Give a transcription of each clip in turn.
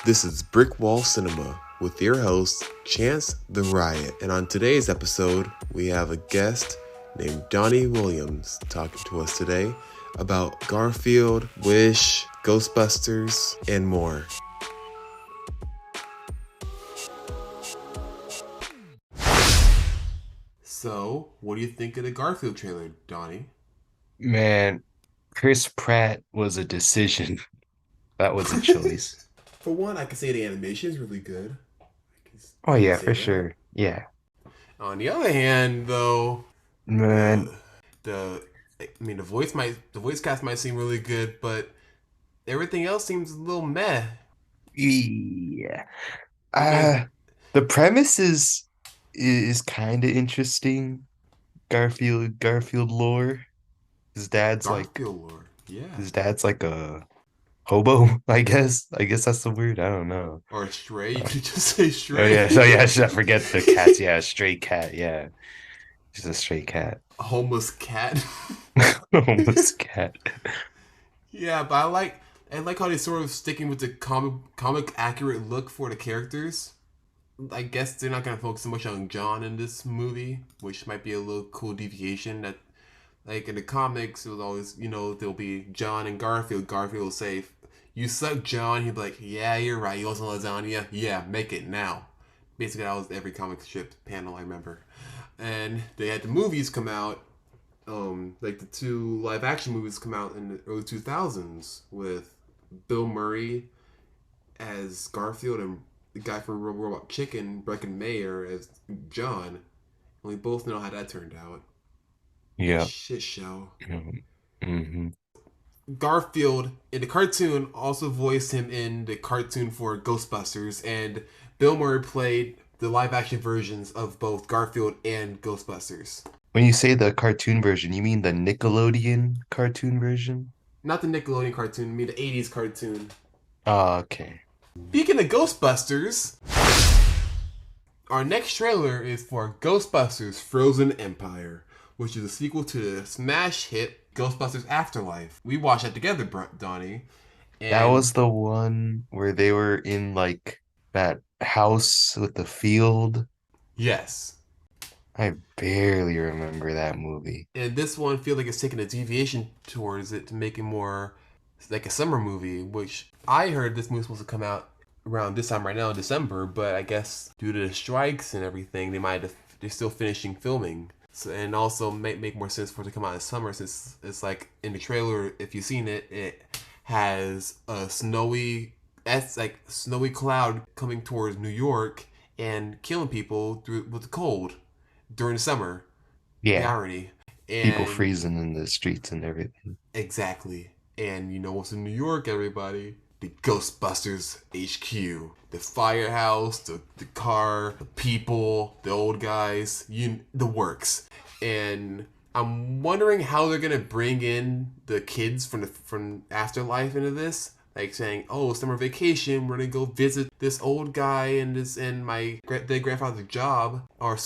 This is Brick Wall Cinema with your host, Chance the Riot. And on today's episode, we have a guest named Donnie Williams talking to us today about Garfield, Wish, Ghostbusters, and more. So, what do you think of the Garfield trailer, Donnie? Man, Chris Pratt was a decision. That was a choice. For one, I can say the animation is really good. Oh I can yeah, say for that. sure. Yeah. On the other hand, though, Man, the the the voice cast might seem really good, but everything else seems a little meh. yeah. You guys, Uh the premise is kind of interesting. Garfield lore. His dad's like Garfield lore, yeah, his dad's like a hobo, I guess. I guess that's the word. I don't know. or stray. You Uh, could just say oh stray. yeah, so yeah, I forget the cats. Yeah, stray cat, yeah. Just a stray cat. A homeless cat. Almost cat. Yeah, but I like how they sort of sticking with the comic accurate look for the characters. I guess they're not gonna focus so much on John in this movie, which might be a little cool deviation. That like in the comics, it was always there'll be John and Garfield. Garfield will say, "You suck, John." He'll be like, "Yeah, you're right. You want some lasagna? Yeah, make it now." Basically, that was every comic strip panel I remember. And they had the movies come out, like the two live action movies come out in the early 2000s with Bill Murray as Garfield and the guy from Robot Chicken, Breckin Mayer, as John. And we both know how that turned out. A Yeah. shit show. Mm-hmm. Garfield in the cartoon also voiced him in the cartoon for Ghostbusters, and Bill Murray played the live action versions of both Garfield and Ghostbusters. When you say the cartoon version, you mean the Nickelodeon cartoon version? Not the Nickelodeon cartoon, I mean the 80s cartoon. Oh, okay. Speaking of Ghostbusters, our next trailer is for Ghostbusters Frozen Empire, which is a sequel to the smash hit Ghostbusters Afterlife. We watched that together, Donnie. That And was the one where they were in like that house with the field. yes. I barely remember that movie. And this one feels like it's taking a deviation towards it to make it more like a summer movie, which I heard this movie's supposed to come out around this time right now in December, but I guess due to the strikes and everything, they're still finishing filming. So, and also make more sense for it to come out in summer since it's like in the trailer, if you've seen it, it has a snowy cloud coming towards New York and killing people with the cold during the summer. The Yeah, irony. people And freezing in the streets and everything. exactly. And you know what's in New York, everybody? The Ghostbusters HQ. The firehouse, the car, the people, the old guys, the works. And I'm wondering how they're gonna bring in the kids from Afterlife into this. Like saying, "Oh, summer vacation, we're gonna go visit this old guy and my dead grandfather's job," or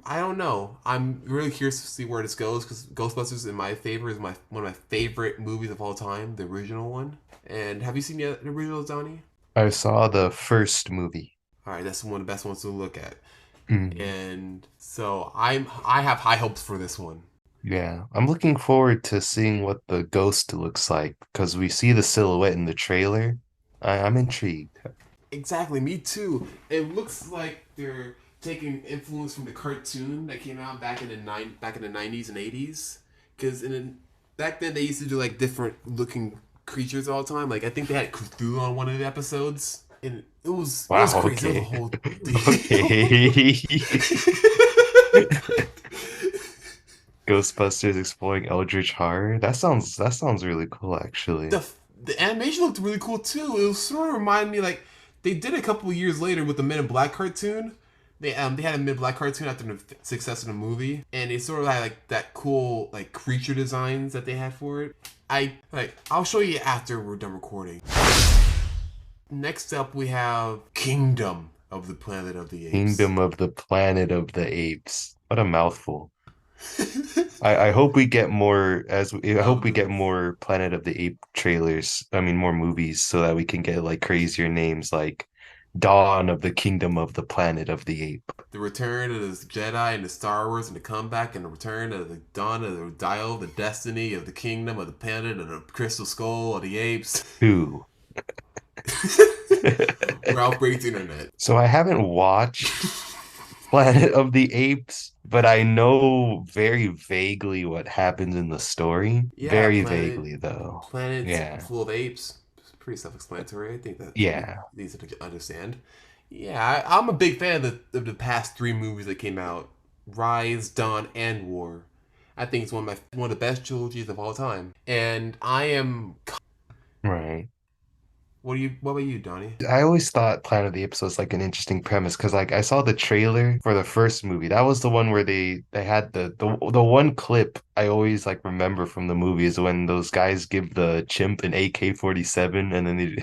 I don't know. I'm really curious to see where this goes because Ghostbusters, in my favor, is one of my favorite movies of all time, the original one. And have you seen the original, Donnie? I saw the first movie. All right, that's one of the best ones to look at. Mm. And so I have high hopes for this one. Yeah, I'm looking forward to seeing what the ghost looks like because we see the silhouette in the trailer. I'm intrigued. Exactly, me too. It looks like they're taking influence from the cartoon that came out back in the 90s and 80s. Because back then they used to do like different looking creatures all the time. Like I think they had Cthulhu on one of the episodes, and it was Wow, crazy. It was a okay. whole Okay. deal. Ghostbusters exploring Eldritch horror. That sounds really cool actually. The animation looked really cool too. It was sort of remind me like they did a couple of years later with the Men in Black cartoon. They had a Men in Black cartoon after the success of the movie, and they sort of had like that cool like creature designs that they had for it. I'll show you after we're done recording. Next up, we have Kingdom of the Planet of the Apes. Kingdom of the Planet of the Apes. What a mouthful. I hope we get more I hope of we the get more Planet of the Ape trailers. I mean, more movies so that we can get like crazier names like Dawn of the Kingdom of the Planet of the Ape. the return of the Jedi and the Star Wars and the comeback and the return of the dawn of the dial, the destiny of the kingdom of the planet of the crystal skull of the apes. Two. Ralph breaks the internet. So I haven't watched Planet of the Apes, but I know very vaguely what happens in the story. Yeah, Very vaguely, though. planets Yeah. full of apes. Pretty self-explanatory. I think that Yeah. easy to understand. Yeah, I'm a big fan of the past three movies that came out: Rise, Dawn, and War. I think it's one of the best trilogies of all time. And I am. Right. What about you, Donnie? I always thought Planet of the Apes was like an interesting premise because like I saw the trailer for the first movie. That was the one where they had the one clip I always like remember from the movie is when those guys give the chimp an AK-47 and then they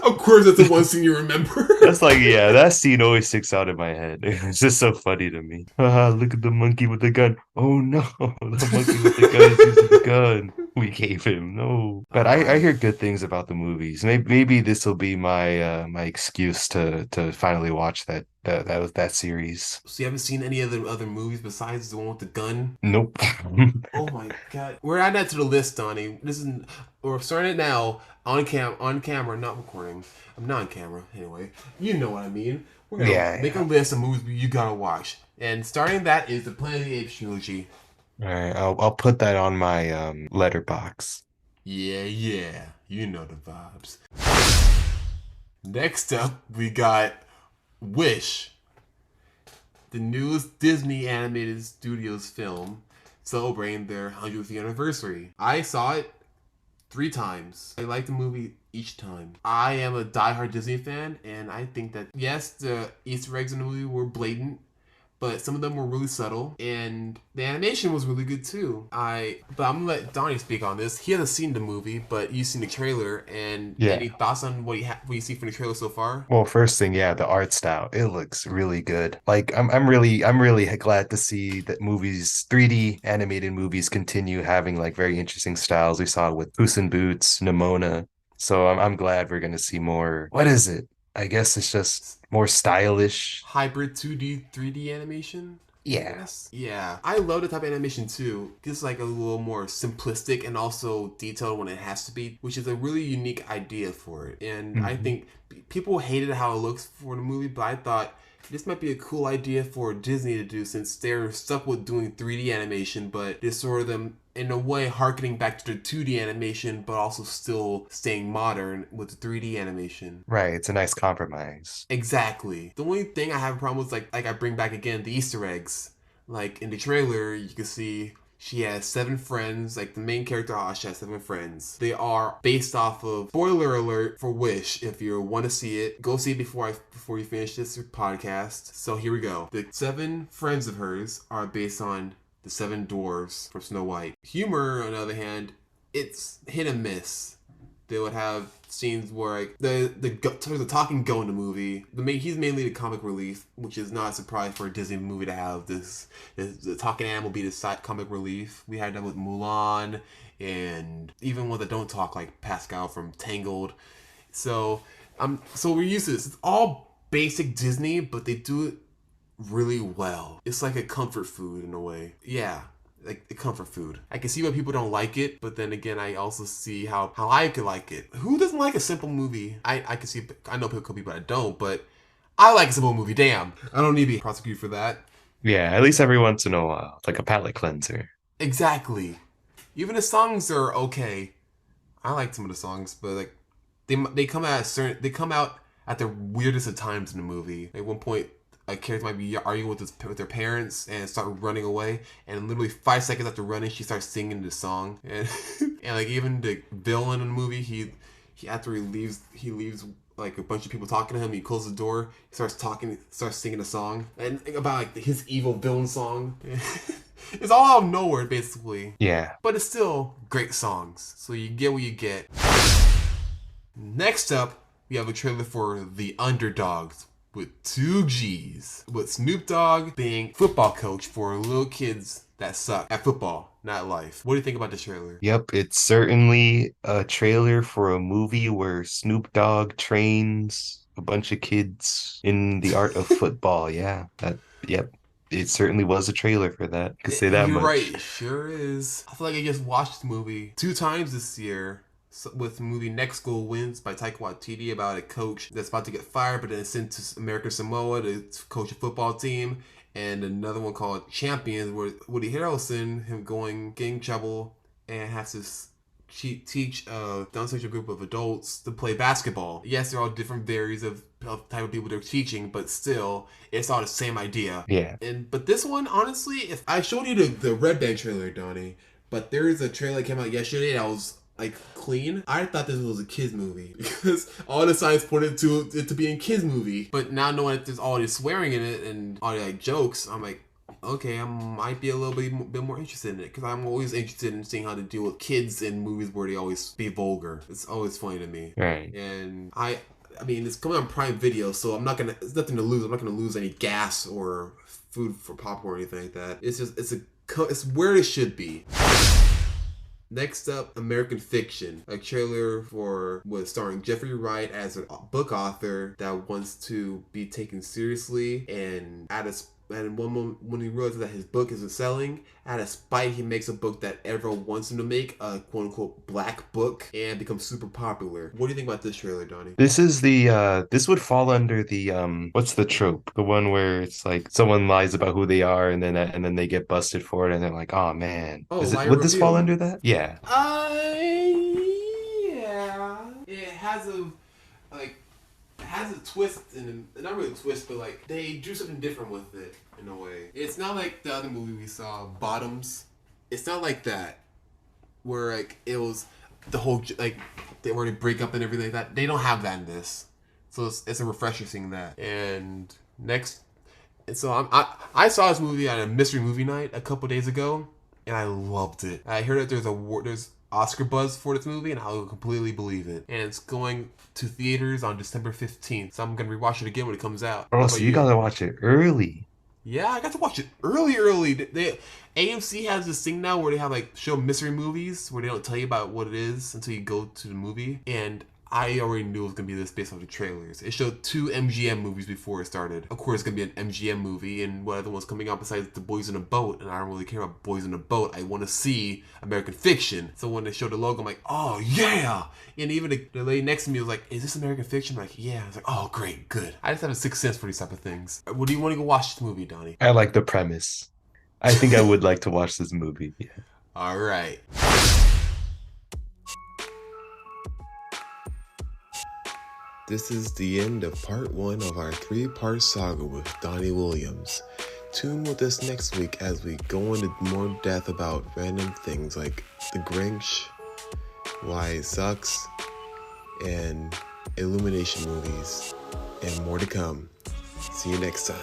Of course, that's the one scene you remember. That's like, yeah, that scene always sticks out in my head. It's just so funny to me. Look at the monkey with the gun. Oh no, the monkey with the gun is using the gun we gave him. No. But I I hear good things about the movies. Maybe this will be my excuse to finally watch that series. So you haven't seen any of the other movies besides the one with the gun? Nope. Oh my god. We're adding that to the list, Donnie. We're starting it now on camera, not recording. I'm not on camera, anyway. You know what I mean. We're gonna Yeah, make a yeah. list of movies you gotta watch. And starting that is the Planet of the Apes trilogy. All right, I'll put that on my letterbox. Yeah, yeah. You know the vibes. Next up, we got Wish, the newest Disney animated studios film celebrating their 100th anniversary. I saw it three times. I liked the movie each time. I am a diehard Disney fan, and I think that yes, the Easter eggs in the movie were blatant, but some of them were really subtle, and the animation was really good too. But I'm gonna let Donnie speak on this. He hasn't seen the movie, but you've seen the trailer, and Yeah. any thoughts on what you see from the trailer so far? Well, first thing, yeah, the art style. It looks really good. Like I'm really glad to see that movies, 3D animated movies continue having like very interesting styles. We saw it with Puss in Boots, Nimona. So I'm glad we're gonna see more. What is it? I guess it's just more stylish. Hybrid 2D, 3D animation. I Yeah. guess. Yeah, I love the type of animation too. It's like a little more simplistic and also detailed when it has to be, which is a really unique idea for it. And I Hmm. think people hated how it looks for the movie, but I thought this might be a cool idea for Disney to do since they're stuck with doing 3D animation, but they're sort of them in a way harkening back to the 2D animation, but also still staying modern with the 3D animation. Right. It's a nice compromise. Exactly. The only thing I have a problem with, like I bring back again the Easter eggs. Like in the trailer, you can see she has seven friends. Like the main character, she has seven friends. They are based off of spoiler alert for Wish. If you want to see it, go see it before you finish this podcast. So here we go. The seven friends of hers are based on the seven dwarves from Snow White. Humor, on the other hand, it's hit and miss. They would have scenes where like, there's a talking goat in the movie. He's mainly the comic relief, which is not a surprise for a Disney movie to have the talking animal be the side comic relief. We had that with Mulan, and even ones that don't talk like Pascal from Tangled. So we're used to this. It's all basic Disney, but they do it really well. It's like a comfort food in a way. Yeah, like a comfort food. I can see why people don't like it, but then again, I also see how I could like it. Who doesn't like a simple movie? I can see. I know people that don't, but I like a simple movie. Damn, I don't need to be prosecuted for that. Yeah, at least every once in a while. It's like a palate cleanser. Exactly. Even the songs are okay. I like some of the songs, but like they come out at the weirdest of times in the movie. At one point, a character might be arguing with their parents and start running away, and literally 5 seconds after running, she starts singing the song, and and like even the villain in the movie, he after he leaves like a bunch of people talking to him. He closes the door, he starts singing a song and about like his evil villain song. It's all out of nowhere basically, Yeah. but it's still great songs. So you get what you get. Next up, we have a trailer for The Underdogs, with 2 G's. With Snoop Dogg being football coach for little kids that suck at football, not life. What do you think about this trailer? Yep, it's certainly a trailer for a movie where Snoop Dogg trains a bunch of kids in the art of football. Yeah, yep. It certainly was a trailer for that. Could say that You're right, much. it sure is. I feel like I just watched the movie 2 times this year. With the movie Next Goal Wins by Taika Waititi about a coach that's about to get fired but then is sent to American Samoa to coach a football team, and another one called Champions where Woody Harrelson, him getting in trouble and has to teach a Down syndrome group of adults to play basketball. Yes, they're all different varies of type of people they're teaching, but still, it's all the same idea. Yeah. But this one, honestly, if I showed you the Red Band trailer, Donnie, but there is a trailer that came out yesterday that was like clean. I thought this was a kids movie because all the signs pointed to it to being a kids movie. But now knowing that there's all this swearing in it and all the like jokes, I'm like, okay, I might be a little bit more interested in it because I'm always interested in seeing how to deal with kids in movies where they always be vulgar. It's always funny to me. Right. And I mean, it's coming on Prime Video, so it's nothing to lose. I'm not gonna lose any gas or food for popcorn or anything like that. It's where it should be. Next up, American Fiction, a trailer starring Jeffrey Wright as a book author that wants to be taken seriously, and one moment when he realizes that his book isn't selling, out of spite, he makes a book that everyone wants him to make, a quote unquote black book, and becomes super popular. What do you think about this trailer, Donnie? This would fall under the what's the trope? The one where it's like someone lies about who they are and then they get busted for it and they're like, "Oh man." Oh, Would this fall under that? Yeah. Yeah. It has a twist and not really a twist, but like they do something different with it in a way. It's not like the other movie we saw, Bottoms. It's not like that, where like it was the whole like they already break up and everything like that. They don't have that in this, so it's a refresher seeing that. And so I saw this movie at a mystery movie night a couple days ago, and I loved it. I heard that there's Oscar buzz for this movie, and I'll completely believe it. And it's going to theaters on December 15th, so I'm gonna rewatch it again when it comes out. Oh, so you gotta watch it early. Yeah, I got to watch it early. AMC has this thing now where they have like show mystery movies where they don't tell you about what it is until you go to the movie. And I already knew it was gonna be this based off the trailers. It showed 2 MGM movies before it started. Of course, it's gonna be an MGM movie, and what other one's coming out besides The Boys in a Boat? And I don't really care about Boys in a Boat. I want to see American Fiction. So when they showed the logo, I'm like, oh yeah! And even the lady next to me was like, is this American Fiction? I'm like, yeah. I was like, oh great, good. I just have a sixth sense for these type of things. What do you want to go watch this movie, Donnie? I like the premise. I think I would like to watch this movie. Yeah. All right. This is the end of part 1 of our 3-part saga with Donnie Williams. Tune with us next week as we go into more depth about random things like The Grinch, why it sucks, and Illumination movies, and more to come. See you next time.